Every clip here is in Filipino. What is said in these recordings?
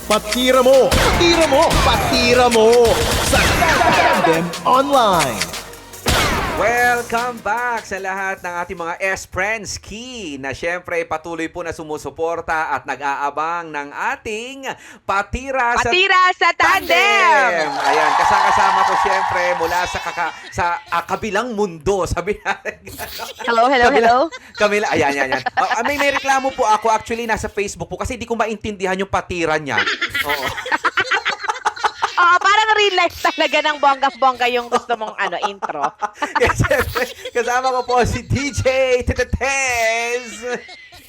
Patira mo! Patira mo! Patira mo! Sa Tandem Online! Welcome back sa lahat ng ating mga S-Friends Key na syempre patuloy po na sumusuporta at nag-aabang ng ating Patira Sa Tandem! Ayan, kasama ko syempre mula sa kabilang mundo. Sabi natin. Hello. Kamila, ayan. May reklamo po ako. Actually, nasa Facebook po kasi hindi ko maintindihan yung patira niya. Oo. Parang real life talaga ng bongga-bongga yung gusto mong intro. Kaya syempre, kasama ko po si DJ Tetes.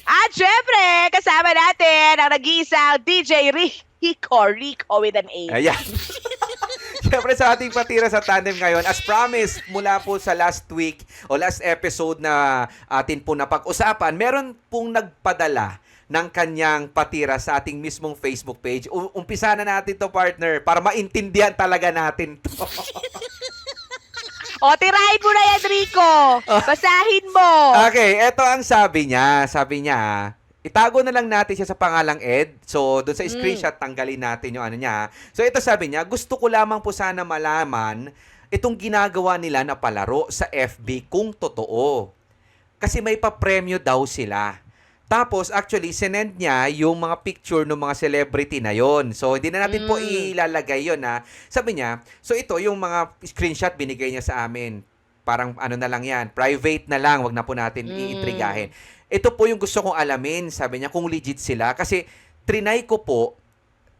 At syempre, kasama natin ang nag-iisang DJ Rico with an A. Ayan. Siyempre sa ating patira sa tandem ngayon, as promised mula po sa last week o last episode na atin po napag-usapan, meron pong nagpadala ng kanyang patira sa ating mismong Facebook page. Umpisa na natin to, partner, para maintindihan talaga natin to. Tirahin mo na yan, Rico. Basahin mo. Okay, eto ang sabi niya. Sabi niya, itago na lang natin siya sa pangalang Ed. So, doon sa screenshot, tanggalin natin yung ano niya. So, ito sabi niya, gusto ko lamang po sana malaman itong ginagawa nila na palaro sa FB kung totoo. Kasi may papremyo daw sila. Tapos, actually, sinend niya yung mga picture ng mga celebrity na yon. So, hindi na natin po ilalagay yon ha. Sabi niya, so ito, yung mga screenshot binigay niya sa amin. Parang ano na lang yan, private na lang, wag na po natin iintrigahin. Ito po yung gusto kong alamin, sabi niya, kung legit sila. Kasi, trinay ko po,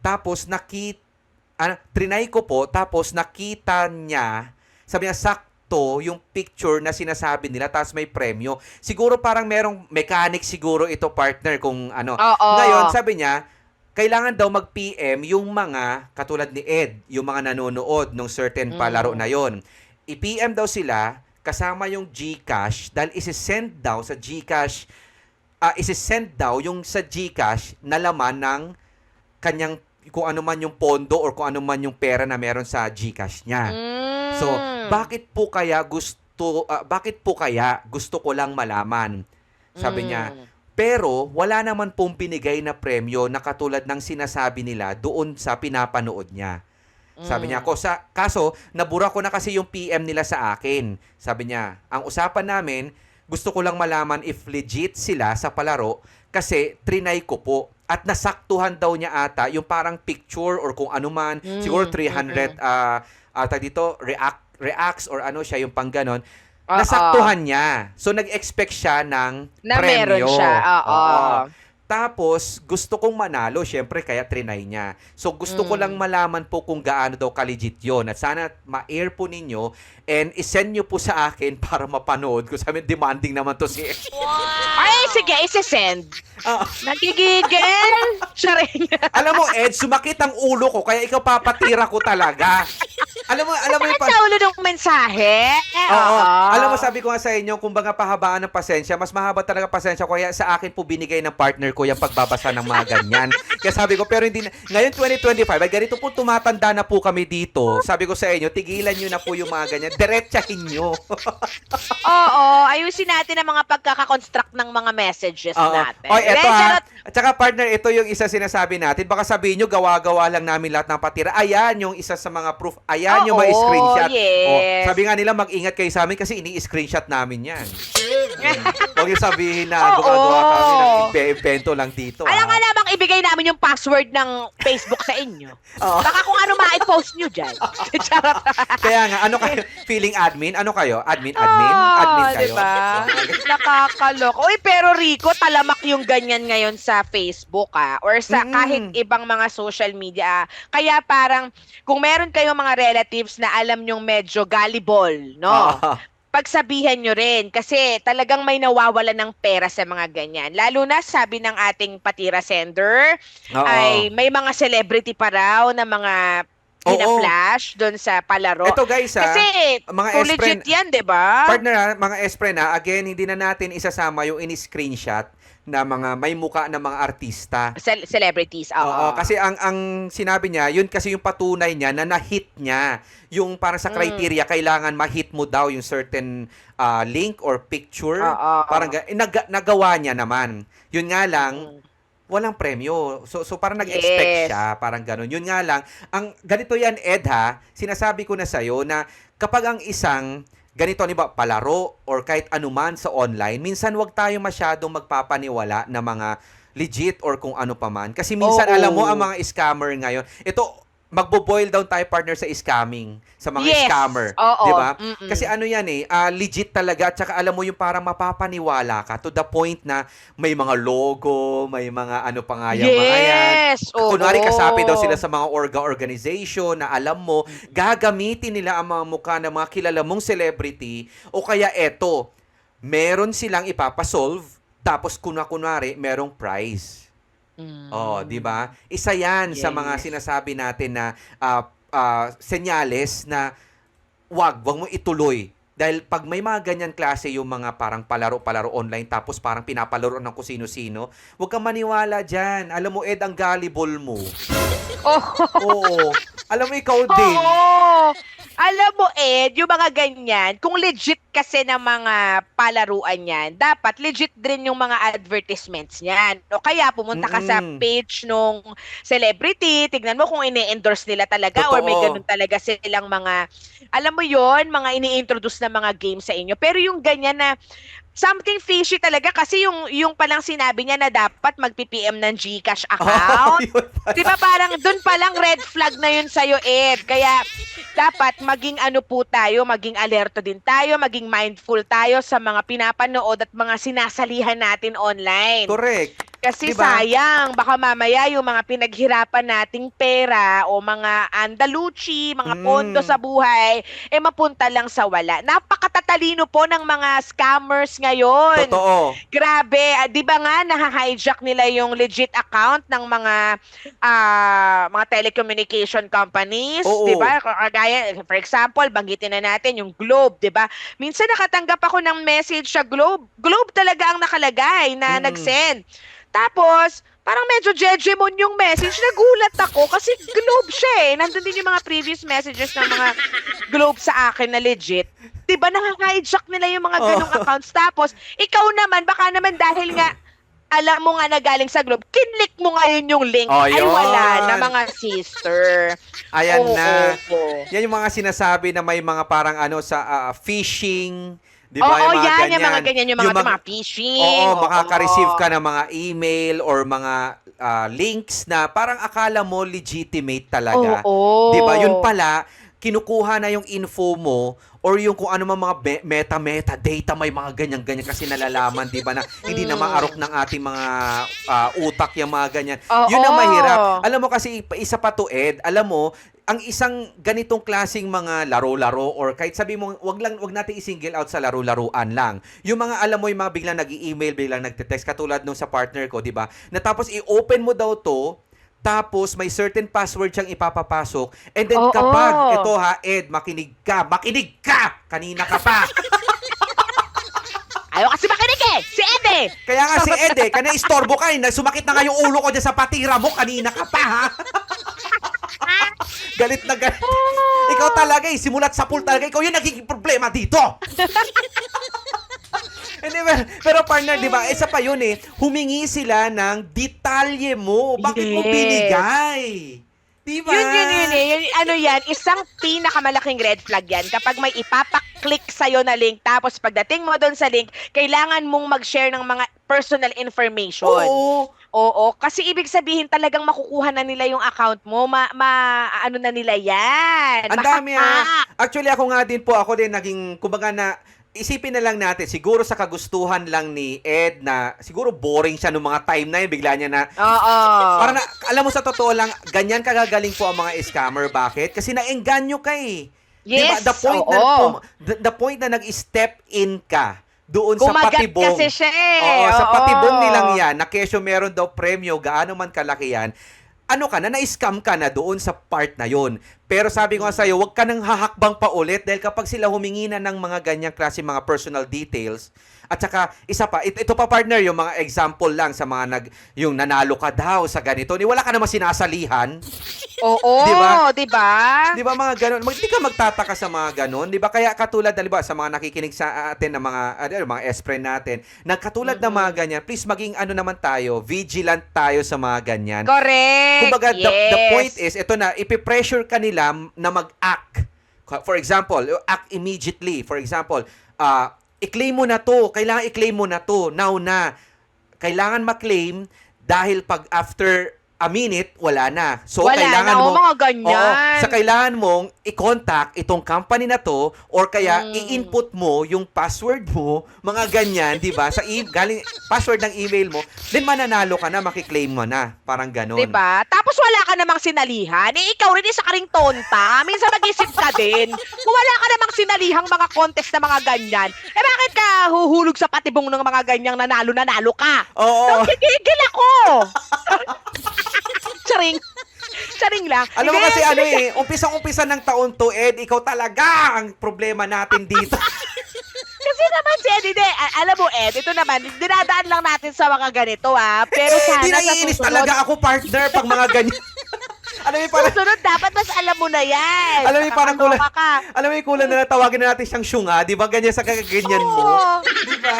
tapos nakita niya, sabi niya, sakto yung picture na sinasabi nila, tapos may premyo. Siguro parang merong mechanic siguro ito, partner, kung ano. Oo. Ngayon, sabi niya, kailangan daw mag-PM yung mga, katulad ni Ed, yung mga nanonood ng certain palaro na yon. I-PM daw sila, kasama yung GCash, dahil isi-send daw sa GCash, yung sa GCash na laman ng kanyang, kung ano man yung pondo or kung ano man yung pera na meron sa GCash niya. So, bakit po kaya gusto ko lang malaman? Sabi niya, pero wala naman pong binigay na premyo na katulad ng sinasabi nila doon sa pinapanood niya. Sabi niya, kaso nabura ko na kasi yung PM nila sa akin. Sabi niya, ang usapan namin, gusto ko lang malaman if legit sila sa palaro kasi trinay ko po. At nasaktuhan daw niya ata yung parang picture or kung ano man, siguro 300 reacts or ano siya, yung pang ganon. Nasaktuhan niya. So, nag-expect siya ng Na premyo. meron siya. Oo. Tapos, gusto kong manalo, syempre, kaya trinay niya. So, gusto ko lang malaman po kung gaano daw ka-legit yun. At sana ma-air po ninyo and isend nyo po sa akin para mapanood ko. Sabi, demanding naman to si Ay, sige, isi-send. Nagigigil. Siya rin. Alam mo, Ed, sumakit ang ulo ko, kaya ikaw papatira ko talaga. Alam mo yung Sa ulo ng mensahe. Oo. Alam mo, sabi ko nga sa inyo, kung baga pahabaan ng pasensya, mas mahaba talaga pasensya ko. Kaya sa akin po binigay ng partner ko yung pagbabasa ng mga ganyan. Kaya sabi ko, pero hindi na. Ngayon 2025, ay ganito po, tumatanda na po kami dito. Sabi ko sa inyo, tigilan nyo na po yung mga ganyan. Diretsahin nyo. Oo, ayusin natin ang mga pagkakakonstruct ng mga messages natin. Oy, eto ha. At saka partner, ito yung isa sinasabi natin. Baka sabihin nyo, gawa-gawa lang namin lahat ng patira. Ayan yung isa sa mga proof. Ayan yung may screenshot. Yes. Sabi nga nila, mag-ingat kayo sa amin kasi ini-screenshot namin yan. Huwag yung sabihin na gumagawa kami ng evento lang dito. Alam nga namang ibigay namin yung password ng Facebook sa inyo. Baka kung ano ma-post nyo dyan. Charot. Kaya nga, ano kayo? Feeling admin? Ano kayo? Admin kayo? Diba? Nakakalok. Uy, pero Rico, talamak yung ganyan ngayon sa Facebook, or sa kahit ibang mga social media. Kaya parang, kung meron kayong mga relatives na alam nyong medyo gullible, no? Pagsabihan nyo rin kasi talagang may nawawala ng pera sa mga ganyan. Lalo na sabi ng ating patira sender ay may mga celebrity pa raw na mga pina-flash doon sa palaro. Ito guys, kasi mga legit yan, di ba? Partner, mga S-Friend, again, hindi na natin isasama yung ini-screenshot na mga may muka na mga artista. Celebrities, oo. Kasi ang sinabi niya, yun kasi yung patunay niya na na-hit niya. Yung para sa criteria, kailangan ma-hit mo daw yung certain link or picture. Parang nagawa niya naman. Yun nga lang, walang premyo. So parang nag-expect Yes. siya, parang ganun. Yun nga lang, ang ganito yan, Ed, ha, sinasabi ko na sa'yo na kapag ang isang ganito, ba, palaro or kahit anuman sa online, minsan wag tayo masyadong magpapaniwala na mga legit or kung ano pa man. Kasi minsan, Oo. alam mo, ang mga scammer ngayon, ito, magbo-boil down tayo, partner, sa scamming, sa mga Yes. scammer. Oo. Di ba? Mm-mm. Kasi ano yan legit talaga. At saka alam mo yung parang mapapaniwala ka to the point na may mga logo, may mga ano pa nga yung mga yan. Yes. Oo. Kunwari, kasapi daw sila sa mga organization na alam mo, gagamitin nila ang mga mukha ng mga kilala mong celebrity o kaya eto, meron silang ipapasolve tapos kunwari, merong prize. Mm. Oh, 'di ba? Isa 'yan sa mga Yes. sinasabi natin na senyales na wag mo ituloy. Dahil pag may mga ganyan klase yung mga parang palaro-palaro online tapos parang pinapalaro ng kung sino-sino, huwag kang maniwala dyan. Alam mo, Ed, ang gullible mo. Oh. Oo. Alam mo, ikaw din. Oo. Alam mo, Ed, yung mga ganyan, kung legit kasi ng mga palaruan yan, dapat legit din yung mga advertisements niyan. O kaya pumunta ka sa Mm-mm. page nung celebrity, tignan mo kung ini-endorse nila talaga or may Totoo. ganun talaga silang mga, alam mo yon, mga ini-introduce na mga games sa inyo. Pero yung ganyan na something fishy talaga kasi yung palang sinabi niya na dapat mag-PPM ng GCash account. Yun pala. Di ba parang doon palang red flag na yun sa'yo, Ed. Kaya dapat maging ano po tayo, maging alerto din tayo, maging mindful tayo sa mga pinapanood at mga sinasalihan natin online. Correct. Kasi Diba? sayang, baka mamaya yung mga pinaghirapan nating pera o mga andaluchi, mga pondo sa buhay, mapunta lang sa wala. Napakatatalino po ng mga scammers ngayon. Totoo. Grabe, 'di ba nga naha-hijack nila yung legit account ng mga telecommunication companies, Oo. 'di ba? Kagaya for example, banggitin na natin yung Globe, 'di ba? Minsan nakatanggap ako ng message sa Globe. Globe talaga ang nakalagay na nag-send. Tapos, parang medyo jejemon yung message. Nagulat ako kasi Globe siya eh. Nandun din yung mga previous messages ng mga Globe sa akin na legit. Diba, naka-hijack nila yung mga ganong accounts. Tapos, ikaw naman, baka naman dahil nga, alam mo nga na galing sa Globe, kinlik mo ngayon yung link. Oh, Ay, yun. wala na mga sister. Ayan Oo, na. oo. Yan yung mga sinasabi na may mga parang sa phishing. Di ba? Oo, Yung mga yan, yung mga ganyan, yung mga phishing. Oo, makaka-receive ka ng mga email or mga links na parang akala mo legitimate talaga. Oo. 'Di ba? Yun pala, kinukuha na yung info mo or yung kung ano mga metadata, may mga ganyan-ganyan kasi nalalaman, 'di ba, na hindi na maarok ng ating mga utak yung mga ganyan. Oo. Yun ang mahirap. Alam mo kasi isa pa to, Ed, alam mo, ang isang ganitong klasing mga laro-laro or kahit sabi mo wag natin i-single out sa laro-laruan lang. Yung mga alam mo yung mga biglang nag-i-email, biglang nagte-text katulad nung sa partner ko, 'di ba? Na tapos i-open mo daw to, tapos may certain password siyang ipapapasok. And then Oo. kapag ito Ed, makinig ka. Kanina ka pa. Ayaw kasi makinig eh! Si Ed eh! Kaya nga si Ed kana-istorbo ka sumakit na nga yung ulo ko dyan sa patira mo, kanina ka pa ha. Galit na galit. Ikaw talaga simulat sa pool talaga, ikaw yung nagiging problema dito. Hindi, pero partner, di ba, isa pa yun humingi sila ng detalye mo. Bakit mo Yes. binigay? Di ba? Yun. Ano yan, isang pinakamalaking red flag yan. Kapag may ipapaklik sa'yo na link, tapos pagdating mo doon sa link, kailangan mong mag-share ng mga personal information. Oo. Oo, kasi ibig sabihin talagang makukuha na nila yung account mo. Ano na nila yan. Ang dami Actually, ako din naging, kumbaga na, isipin na lang natin, siguro sa kagustuhan lang ni Ed na, siguro boring siya nung mga time na yun, bigla niya na, Oo. parang alam mo sa totoo lang, ganyan kagagaling po ang mga scammer. Bakit? Kasi naengganyo ka Yes, diba? The point na nag-step in ka doon sa Kumagat patibong. kasi siya Oo, sa Oo. patibong nilang yan, na kesyo meron daw premyo, gaano man kalaki yan, na-scam ka na doon sa part na yon. Pero sabi ko nga sa'yo, huwag ka nang hahakbang pa ulit dahil kapag sila humingi na ng mga ganyang klase mga personal details, at saka isa pa, ito pa partner, yung mga example lang sa mga yung nanalo ka daw sa ganito, wala ka naman sinasalihan. Oo, Di ba? di ba? Di ba mga ganun? Hindi ka magtataka sa mga ganun. Di ba? Kaya katulad, di ba, sa mga nakikinig sa atin ng mga S-friend natin, na katulad ng mga ganyan, please maging ano naman tayo, vigilant tayo sa mga ganyan. Correct. Kumbaga, yes. the point is, ito na, ipipressure ka nila na mag-act. For example, act immediately. For example, i-claim mo na to. Kailangan i-claim mo na to. Now na. Kailangan ma-claim dahil pag after a minute, wala na. So, Wala kailangan na, mo, mga ganyan. Oo, sa kailangan mong i-contact itong company na to or kaya i-input mo yung password mo, mga ganyan, di ba? Galing password ng email mo, then mananalo ka na, makiklaim mo na. Parang ganon. Diba? Tapos wala ka namang sinalihan. Ikaw rin isa ka ring tonta. Minsan mag-isip ka din. Kung wala ka namang sinalihang mga contest na mga ganyan, bakit ka huhulog sa patibong ng mga ganyang nanalo ka? Oo. Nagkikigil ako! Charing. Charing lang. Alam mo Hindi, kasi umpisa ng taon to, Ed, ikaw talaga ang problema natin dito. Kasi naman si Ed, hindi. Alam mo, Ed, ito naman, dinadaan lang natin sa mga ganito, Pero sana Di sa naiinis susunod, talaga ako, partner, pag mga ganyan. Alam mo, parang, susunod dapat mas alam mo na yan. alam mo, parang kulang, Nakakaloka ka. alam mo, kulang na tawagin na natin siyang syunga, di ba? Ganyan sa kagaganyan mo. Oo. Di ba?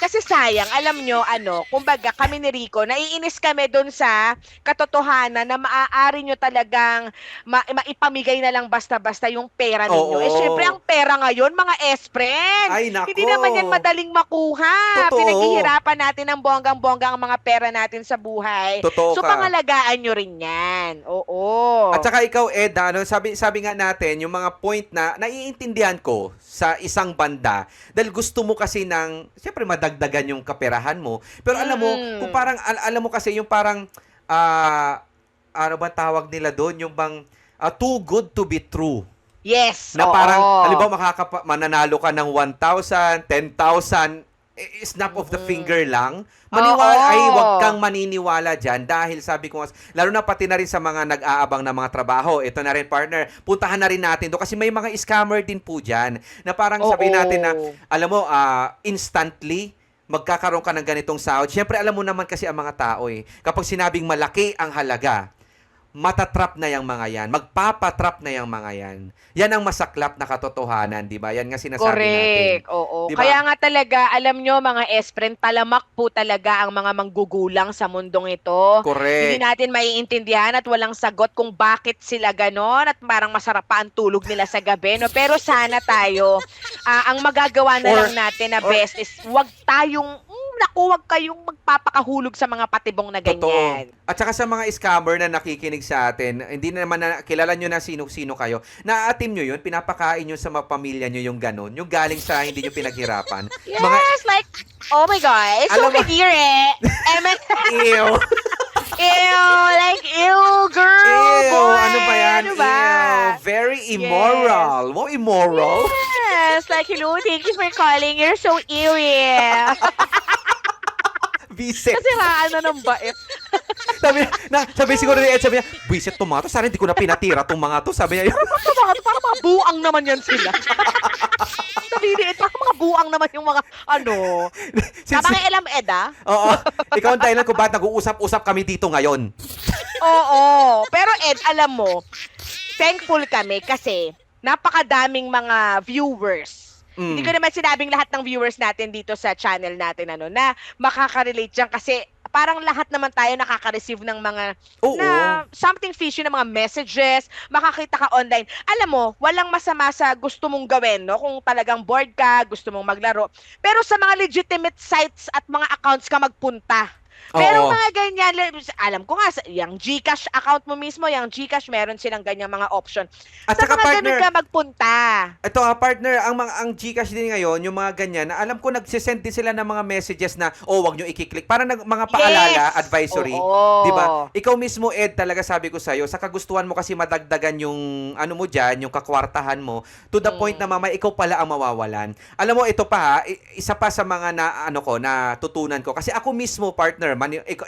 Kasi sayang, alam nyo, kumbaga kami ni Rico, naiinis kami doon sa katotohanan na maaari nyo talagang maipamigay na lang basta-basta yung pera ninyo. Oo. Syempre, ang pera ngayon, mga S-friend. Ay, nako. Hindi naman yan madaling makuha. Totoo. Pinaghihirapan natin ng bonggang-bongga ang mga pera natin sa buhay. Totoo So, ka. pangalagaan nyo rin yan. Oo. At saka ikaw, Ed, sabi nga natin, yung mga point na naiintindihan ko sa isang banda, dahil gusto mo kasi siyempre madagdagan yung kaperahan mo. Pero alam mo, kung parang, alam mo kasi yung parang, ano ba tawag nila doon? Yung bang, too good to be true. Yes. Na oo. parang, halimbawa, mananalo ka ng 1,000, 10,000, snap of the finger lang. Wag kang maniniwala dyan dahil sabi ko, lalo na pati na rin sa mga nag-aabang na mga trabaho, ito na rin partner, puntahan na rin natin doon kasi may mga scammer din po dyan na parang sabihin natin na, alam mo, instantly, magkakaroon ka ng ganitong sahod. Siyempre, alam mo naman kasi ang mga tao kapag sinabing malaki ang halaga, matatrap na yung mga yan. Magpapatrap na yung mga yan. Yan ang masaklap na katotohanan, di ba? Yan nga sinasabi natin. Correct, oo. Diba? Kaya nga talaga, alam nyo mga S-friend, talamak po talaga ang mga manggugulang sa mundong ito. Correct. Hindi natin maiintindihan at walang sagot kung bakit sila ganon at parang masarap pa ang tulog nila sa gabi. No? Pero sana tayo, ang magagawa na lang natin na best is wag wag kayong magpapakahulog sa mga patibong na ganyan. Totoo. At saka sa mga scammer na nakikinig sa atin, hindi na naman kilala nyo na sino-sino kayo. Naatim nyo yun, pinapakain nyo sa mga pamilya nyo yung ganon, yung galing sa hindi nyo pinaghirapan. Yes, like, oh my God, so Alam mo- kadire. Ew. Like, girl, Ew, boy. ano ba yan? Ano ba? Ew, very immoral. Wow, immoral. Yes, like, hello, thank you for calling. You're so eerie. Visit. Kasi ng bait. sabi siguro ni Ed, sabi niya, visit tomato, sana hindi ko na pinatira tong mga to. Sabi niya, Parang mga buang naman yan sila. Sabi ni Ed, parang mga buang naman yung mga, kapakialam Ed, Oo, ikaw ang dahilan kung bakit nag-uusap-usap kami dito ngayon. Oo. Pero Ed, alam mo, thankful kami kasi napakadaming mga viewers. Hindi ko naman sinabing lahat ng viewers natin dito sa channel natin na makaka-relate dyan kasi parang lahat naman tayo nakaka-receive ng mga na something fishy na mga messages, makakita ka online. Alam mo, walang masama sa gusto mong gawin, no? Kung talagang bored ka, gusto mong maglaro. Pero sa mga legitimate sites at mga accounts ka magpunta. Pero mga ganyan, alam ko nga, yung GCash account mo mismo, yung GCash, meron silang ganyang mga option. At sa saka, mga partner, ganun ka magpunta. Ito partner, ang GCash din ngayon, yung mga ganyan, na alam ko nagsisend din sila ng mga messages na, wag nyo i-click. Para mga paalala, advisory. Oo. Diba? Ikaw mismo, Ed, talaga sabi ko sa'yo, sa kagustuhan mo kasi madagdagan yung, mo dyan, yung kakwartahan mo, to the point na mamay, ikaw pala ang mawawalan. Alam mo, ito pa isa pa sa mga natutunan ko. Kasi ako mismo, partner,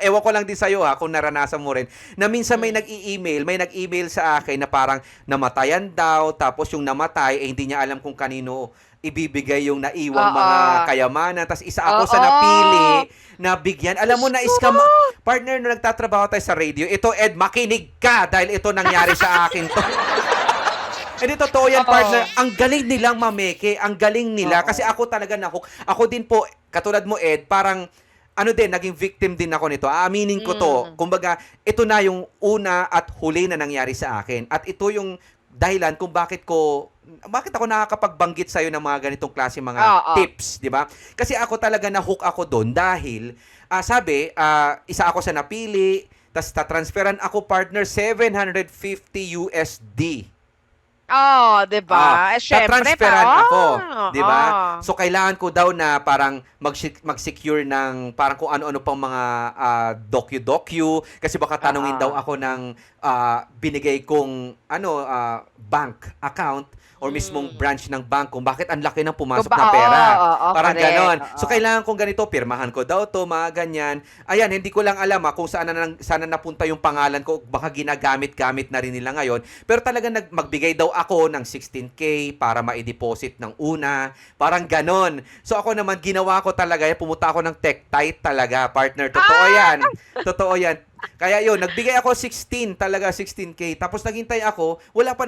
ewan ko lang din sa'yo kung naranasan mo rin, na minsan may nag-email sa akin na parang namatayan daw, tapos yung namatay, hindi niya alam kung kanino ibibigay yung naiwang Oo. mga kayamanan. Tapos isa ako sa Oo. napili na bigyan. Alam mo, Gusto. na-scam. Partner, nung nagtatrabaho tayo sa radio, ito, Ed, makinig ka dahil ito nangyari sa akin to. Hindi, totoo yan, Oo. partner. Ang galing nilang mameke. Ang galing nila. Oo. Kasi ako talaga ako din po, katulad mo, Ed, parang naging victim din ako nito. Aaminin ko to. Kumbaga, ito na yung una at huli na nangyari sa akin. At ito yung dahilan kung bakit ako nakakapagbanggit sa'yo ng mga ganitong klase mga Oo. tips, di ba? Kasi ako talaga na-hook ako doon dahil, isa ako sa napili, tas tatransferan ako, partner, $750. Oh, 'di ba? Syempre Tatransferan ako, 'di ba? Oo. So kailangan ko daw na parang mag-secure ng parang kung ano-ano pang mga docu kasi baka tanungin daw ako ng binigay kong bank account or mismong branch ng bank kung bakit ang laki ng pumasok na pera. Oo, Parang correct. ganon. Oo. So kailangan kong ganito, pirmahan ko daw to, mga ganyan. Ayan, hindi ko lang alam kung saan napunta yung pangalan ko, baka ginagamit-gamit na rin nila ngayon. Pero talaga magbigay daw ako ng 16K para ma-deposit ng una. Parang ganon. So ako naman, ginawa ko talaga, pumunta ako ng Tektite talaga, partner. Totoo yan. Totoo yan. Kaya yun, nagbigay ako 16K. Tapos naghintay ako, wala pa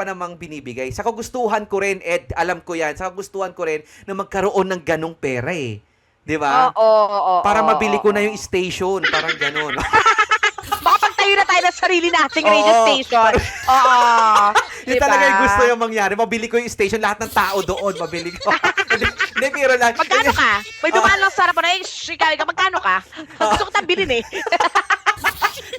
namang binibigay. Sa kagustuhan ko rin, Ed, alam ko yan, sa kagustuhan ko rin na magkaroon ng ganong pera eh. 'Di ba? Oo. Para mabili ko na yung station, parang ganon. Baka pagtayo na tayo ng sarili nating radio Oo. station. Oo. Yun Diba? talaga yung gusto yung mangyari. Mabili ko yung station, lahat ng tao doon, mabili ko. Hindi, pero lang. Magkano ka? May dumaan lang sa harapan na, shikari ka, magkano ka? Gusto ko tabilin eh.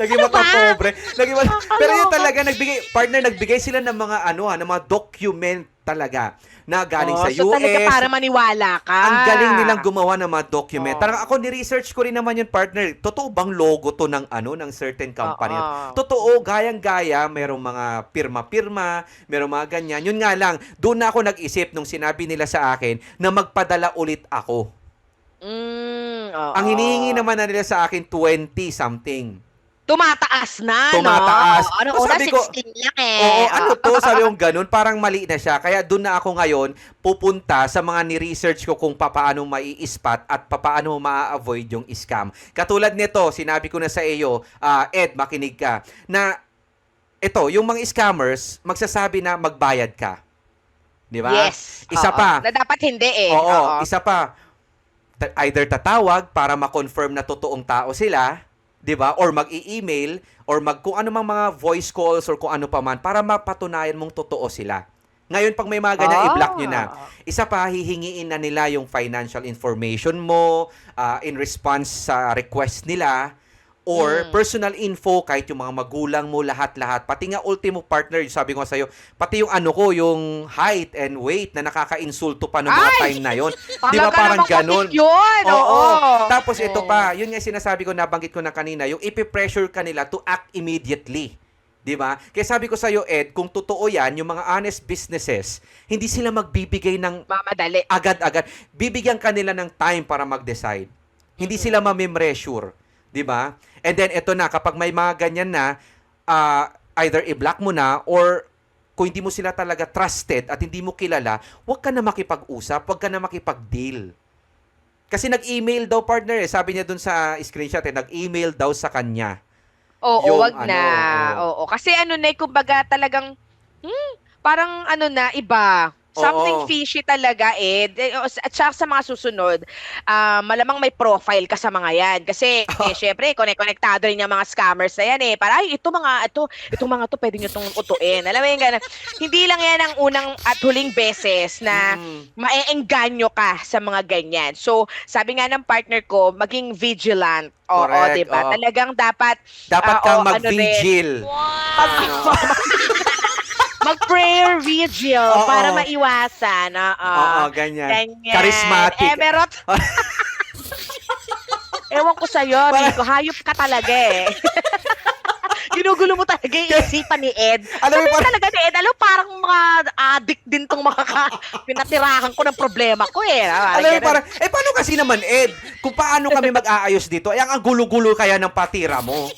Naging mata pobre. Pero yun talaga, nagbigay sila ng mga ng mga document talaga na galing sa So US. talaga para maniwala ka. Ang galing nilang gumawa ng mga document. Oo. Parang ako ni-research ko rin naman yun, partner. Totoo bang logo to ng ng certain company? Oo. Totoo, gayang-gaya, merong mga pirma-pirma, merong mga ganyan. Yun nga lang, doon na ako nag-isip nung sinabi nila sa akin na magpadala ulit ako. Oo. Ang hinihingi naman na nila sa akin 20 something. Tumataas na, Tumataas. no? Ano, So, una, sabi ko, 16 lang eh. Oo, ano to? Sabi yung ganun, parang mali na siya. Kaya doon na ako ngayon pupunta sa mga ni-research ko kung paano mai-spot at paano ma-avoid yung scam. Katulad nito, sinabi ko na sa iyo, Ed, makinig ka, na ito, yung mga scammers, magsasabi na magbayad ka. Di ba? Yes. Isa Oo. pa. Na dapat hindi eh. Oo, isa pa. Either tatawag para ma-confirm na totoong tao sila, 'di ba? Or mag-i-email or kung ano mang mga voice calls or kung ano pa man para mapatunayan mong totoo sila. Ngayon pag may mga ganyan, i-block nyo na. Isa pa, hihingiin na nila yung financial information mo in response sa request nila or personal info, kahit yung mga magulang mo, lahat-lahat. Pati nga ultimo partner, sabi ko sa'yo, pati yung yung height and weight na nakaka-insulto pa noong mga time na yon. Di ba parang ganon? Yun, oo. Tapos ito pa, yun nga sinasabi ko, nabanggit ko na kanina, yung ipipressure ka nila to act immediately. Di ba? Kaya sabi ko sa'yo, Ed, kung totoo yan, yung mga honest businesses, hindi sila magbibigay ng Mamadali. agad-agad. Bibigyan kanila ng time para mag-decide. Hindi sila mamimressure. Di ba? And then, ito na, kapag may mga ganyan na, either i-block mo na or kung hindi mo sila talaga trusted at hindi mo kilala, huwag ka na makipag-usap, huwag ka na makipag-deal. Kasi nag-email daw, partner, sabi niya dun sa screenshot, nag-email daw sa kanya. Oo, Yung wag na. Oo. Kasi kumbaga talagang, parang iba. Something Oo. fishy talaga eh. At saka sa mga susunod, malamang may profile ka sa mga yan. Kasi, syempre, konektado rin yung mga scammers na yan eh. Para, itong mga to, pwede nyo itong utuin. Alam mo yung gano'n. Hindi lang yan ang unang at huling beses na maeengganyo ka sa mga ganyan. So, sabi nga ng partner ko, maging vigilant. Oo, Correct, diba? oo. Talagang dapat Kang rin. mag-vigil. Mag-prayer vigil Oo. para maiwasan. Oo, ganyan. Ganyan. Charismatic. Emerald. Ewan ko sa'yo, Rico. Hayop ka talaga eh. Ginugulo mo talaga yung isipan ni Ed. Alam mo, Sabi parang- talaga ni Ed, parang mga addict din tong mga pinatirahan ko ng problema ko eh. Alam mo, parang, paano kasi naman, Ed? Kung paano kami mag-aayos dito, ang gulo-gulo kaya ng patira mo.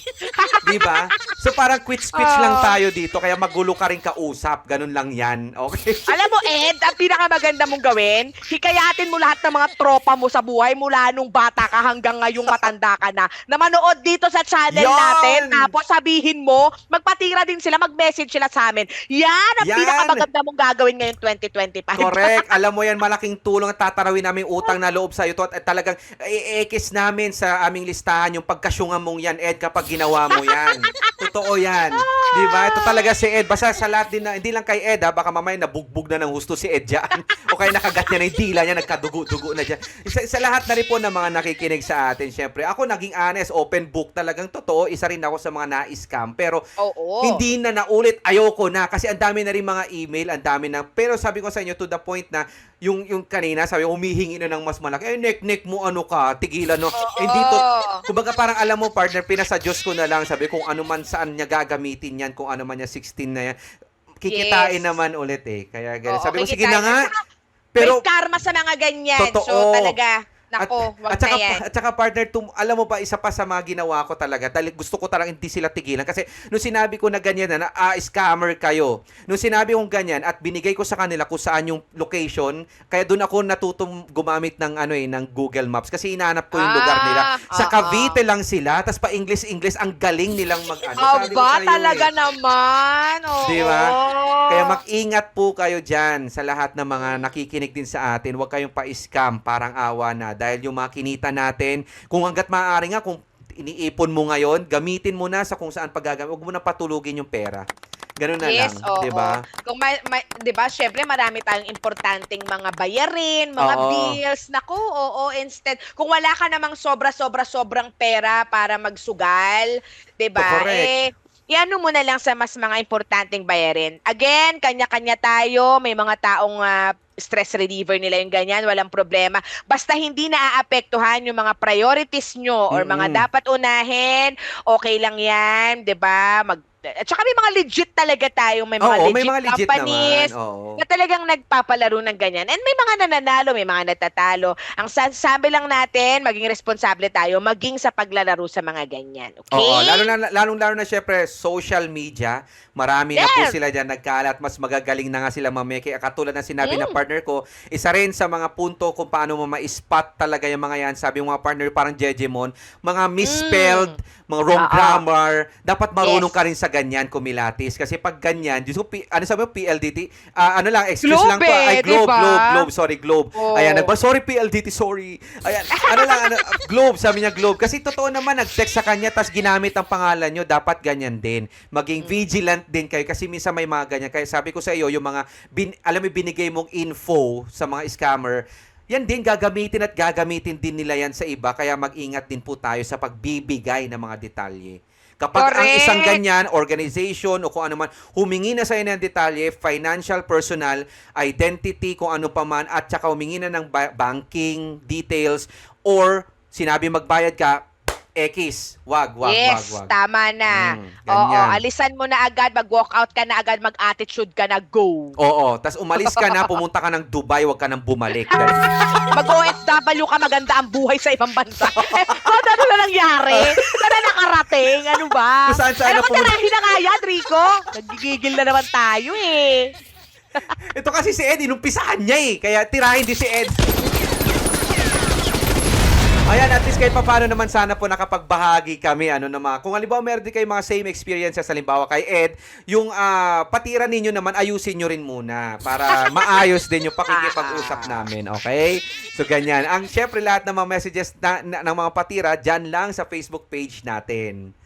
Di ba? So, parang quits-quits lang tayo dito, kaya magulo ka rin kausap. Ganun lang yan. Okay? Alam mo, Ed, ang pinakamaganda mong gawin, hikayatin mo lahat ng mga tropa mo sa buhay mula nung bata ka hanggang ngayong matanda ka na manood dito sa channel Yan! natin. Tapos sabihin mo, magpatira din sila, mag-message sila sa amin. Yan ang Yan! pinakamaganda mong gagawin ngayon 2025. Correct. Alam mo yan, malaking tulong at tatanawin namin utang na loob sa iyo to at talagang i-ekis namin sa aming listahan yung pagkasyungan mong yan, Ed, kapag ginawa mo yan. Totoo yan. Di ba? Ito talaga si Ed. Basta sa lahat din na, hindi lang kay Ed, baka mamaya nabugbog na ng husto si Ed dyan. O kaya nakagat niya na yung dila niya, nagkadugo-dugo na dyan. Sa lahat na rin po ng mga nakikinig sa atin, syempre, ako naging honest, open book, talagang totoo, isa rin ako sa mga na-scam. Pero Oo. hindi na naulit, ayoko na kasi ang dami na rin mga email, ang dami na. Pero sabi ko sa inyo to the point na yung kanina, sabi humihingi na ng mas malaki. Nek mo ano ka, tigilan no. Hindi to. Kumbaga parang alam mo partner, pinasa Diyos ko na lang, sabi kung ano man saan niya gagamitin yan, kung ano man niya 16 na yan. Kikitain Yes. naman ulit eh. Kaya ganun. Oo, Sabi ko sige kikitain. na nga. Pero, Pero may karma sa mga ganyan. Totoo. So talaga, nako, wag saka, na yan. At saka partner, alam mo ba, isa pa sa mga ginawa ko talaga, dahil gusto ko talagang hindi sila tigilan. Kasi nung sinabi ko na ganyan na scammer kayo, nung sinabi kong ganyan at binigay ko sa kanila kung saan yung location, kaya doon ako natutong gumamit ng ng Google Maps kasi inaanap ko yung lugar nila. Sa Cavite lang sila, tas pa English, ang galing nilang Sabi ko Aba, sa'yo talaga eh. naman. Oo. Di ba? Kaya mag-ingat po kayo dyan sa lahat ng mga nakikinig din sa atin. Huwag kayong pa-scam, parang awa na. Dahil yung mga kinita natin, kung hanggat maaari nga, kung iniipon mo ngayon, gamitin mo na sa kung saan paggagamit. Huwag mo na patulugin yung pera. Ganun na Yes, lang. oo. Di ba? Kung di ba, syempre marami tayong importanteng mga bayarin, mga Oo. bills. Naku, oo, instead, kung wala ka namang sobrang pera para magsugal, di ba? Correct. Iano mo na lang sa mas mga importanteng bayarin. Again, kanya-kanya tayo, may mga taong stress reliever nila yung ganyan, walang problema. Basta hindi naaapektuhan yung mga priorities nyo or mga dapat unahin, okay lang yan, 'di ba? At saka may mga legit talaga tayong may mga Oo, legit may mga legit companies naman. Oo. na talagang nagpapalaro ng ganyan. And may mga nananalo, may mga natatalo. Ang sabi lang natin, maging responsable tayo, maging sa paglalaro sa mga ganyan. Okay? Oo, lalo na syempre social media, marami na po Yes. sila diyan nagkalat, mas magagaling na nga sila mameke. Katulad ng sinabi ng partner ko, isa rin sa mga punto kung paano mo ma-spot talaga yung mga yan. Sabi yung mga partner parang Jejemon, mga misspelled, mga wrong grammar, dapat marunong Yes. ka rin sa ganyan kumilatis kasi pag ganyan, Diyos ko, ano sabi mo PLDT? Ano lang, excuse Globe lang po. Ay, eh, Globe, diba? sorry, Globe. Oo. Ayan, sorry PLDT, sorry. Ayan, Globe, sabi niya Globe. Kasi totoo naman, nag-text sa kanya, tas ginamit ang pangalan nyo, dapat ganyan din. Maging vigilant din kayo, kasi minsan may mga ganyan. Kaya sabi ko sa iyo, yung mga, alam mo, binigay mong info sa mga scammer, yan din, gagamitin din nila yan sa iba. Kaya mag-ingat din po tayo sa pagbibigay ng mga detalye. Kapag ang Correct. isang ganyan, organization o kung ano man, humingi na sa'yo ng detalye, financial, personal, identity, kung ano pa man, at saka humingi na ng banking details, or sinabi magbayad ka, X, wag. Yes, tama na. Oo, ganyan. alisan mo na agad, mag-walk out ka na agad, mag-attitude ka na, go. Oo, tas umalis ka na, pumunta ka ng Dubai, wag ka nang bumalik. Mag-OFW ka, maganda ang buhay sa ibang bansa. Ano na nangyari? Sana nakarating? Ano ba? Kung saan-saan na Ano ba tirahin na nga yan, Rico? Nagigigil na naman tayo eh. Ito kasi si Ed, inumpisahan niya eh. Kaya tirahin din si Ed. Ayan, at least kahit paano naman sana po nakapagbahagi kami. Kung halimbawa meron din kayo mga same experiences, halimbawa kay Ed, yung patira ninyo naman, ayusin nyo rin muna para maayos din yung pakikipag-usap namin, okay? So, ganyan. Syempre, lahat ng mga messages ng mga patira, dyan lang sa Facebook page natin.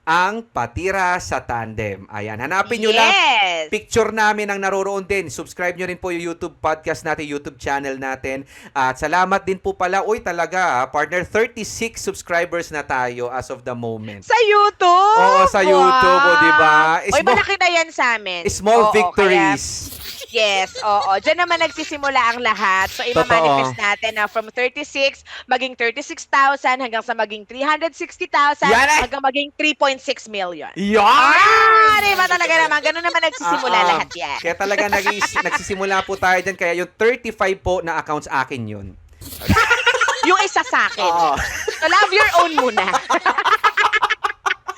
Ang Patira sa Tandem. Ayan, hanapin nyo lang. Yes. Picture namin ang naroroon din. Subscribe nyo rin po yung YouTube podcast natin, YouTube channel natin. At salamat din po pala. Uy, talaga, partner, 36 subscribers na tayo as of the moment. Sa YouTube? Oo, sa YouTube, o, diba? Uy, malaki na yan sa amin. Small Oo, victories. yes. Oo. Diyan naman nagsisimula ang lahat. So, ima-manifest natin na from 36, maging 36,000 hanggang sa maging 360,000 Yan eh! hanggang maging 3.6 million. Yan! Di ba talaga naman? Ganun naman nagsisimula lahat yan. Kaya talaga nagsisimula po tayo dyan. Kaya yung 35 po na accounts akin yun. Yung isa sa akin. Oo. So, love your own muna.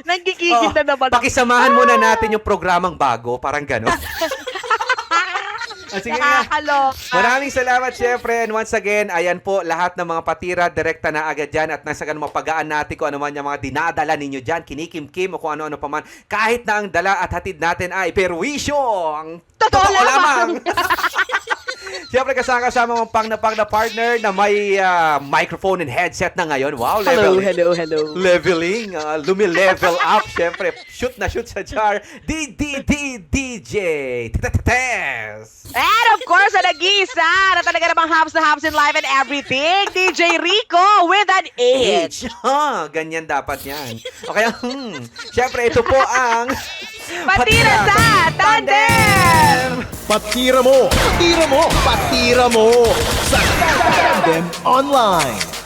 Nagkikigil na naman. Pakisamahan muna natin yung programang bago. Parang gano'n. Sige nga. Nakakaloka. Maraming salamat, syempre. And once again, ayan po, lahat ng mga patira, direkta na agad dyan. At nasa ganun, mapagaan natin kung ano man yung mga dinadala ninyo dyan, kinikim-kim o kung ano-ano pa man. Kahit na ang dala at hatid natin ay perwisyo. Ang Totoo lamang. Siyempre, kasama mong pang na partner na may microphone and headset na ngayon. Wow, Hello. leveling, lumi-level up. Siyempre, shoot na shoot sa jar. DJ. Tess. And of course, ang nag-iisa na talaga namang hops in life and everything, DJ Rico with an H. Ganyan dapat yan. Okay, siyempre, ito po ang Patira sa Tandem! Patira mo! Patira mo! Patira mo! Sa Tandem Online!